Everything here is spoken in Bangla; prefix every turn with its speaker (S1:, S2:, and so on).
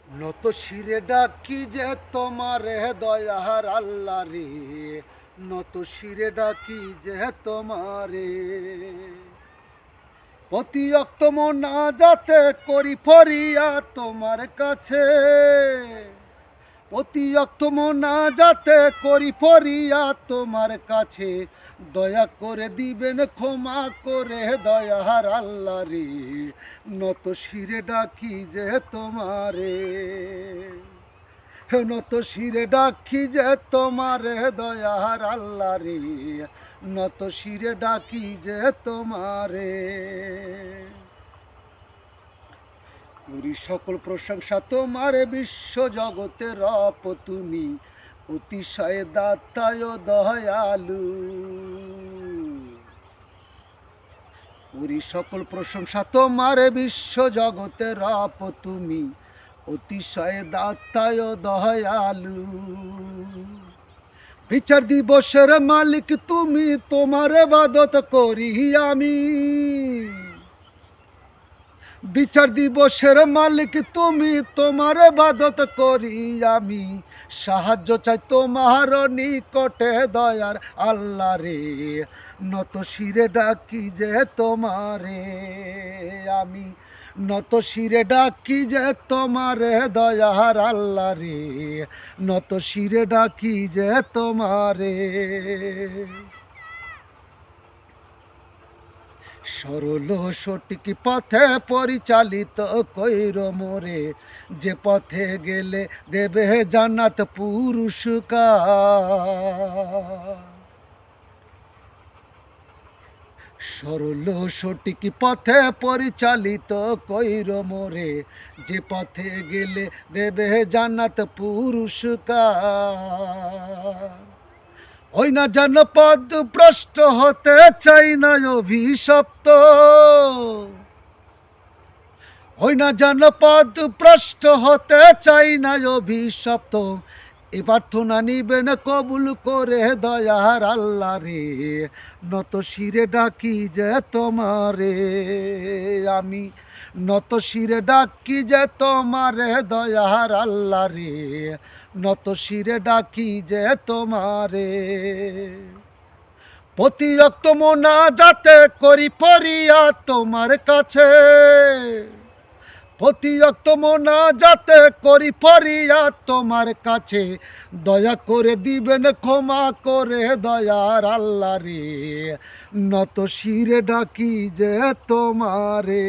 S1: নত শিরে ডাকি যে তোমারে দয়ার আল্লাহ রে, নত শিরে ডাকি যে তোমারে। প্রতি অক্ত না যাতে করি ফরিয়া তোমার কাছে, প্রতি অক্ত না যাতে করি ফরিয়া তোমার কাছে। দয়া করে দিবেন ক্ষমা করে দয়ার আল্লাহ রে, নত শিরে ডাকি যে তোমারে। নত শিরে ডাকি যে তোমারে দয়ার আল্লাহ রে, নত শিরে ডাকি যে তোমারে। করি সকল প্রশংসা তোমার, বিশ্ব জগতের রব তুমি, অতিশয় দাতায় দয়ালু। করি সকল প্রশংসা তোমার, বিশ্ব জগতের রব তুমি, অতিশয় দাতায় দয়ালু। বিচার দিবসের মালিক তুমি, তোমার ইবাদত করি আমি। বিচার দিবসের মালিক তুমি, তোমার ইবাদত করি আমি। সাহায্য চাই তোমার নিকটে দয়ার আল্লাহ রে, নত শিরে ডাকি যে তোমারে আমি। নত শিরে ডাকি যে তোমারে দয়ার আল্লাহ রে, নত শিরে ডাকি যে তোমারে। সরল সঠিক পথে পরিচালিত কইর মোরে, যে পথে গেলে দেবে জান্নাত পুরস্কার। সরল সঠিক পথে পরিচালিত কইর মোরে, যে পথে গেলে দেবে জান্নাত পুরস্কার। ওই না যেন পদ ভ্রষ্ট হতে চাই না অভিশপ্ত, ওই না যেন পদ ভ্রষ্ট হতে চাই না অভিশপ্ত। এ প্রার্থনা নিবেন কবুল করে দয়ার আল্লাহ রে, নত শিরে ডাকি যে তোমারে আমি। নত শিরে ডাকি যে তোমারে দয়ার আল্লাহ রে, নত শিরে ডাকি যে তোমারে। প্রতি রক্ত মোনা যাতে করি ফরিয়া তোমার কাছে, প্রতি রক্ত মোনা যাতে করি ফরিয়া তোমার কাছে। দয়া করে দিবেন ক্ষমা করে দয়ার আল্লাহ রে, নত শিরে ডাকি যে তোমারে।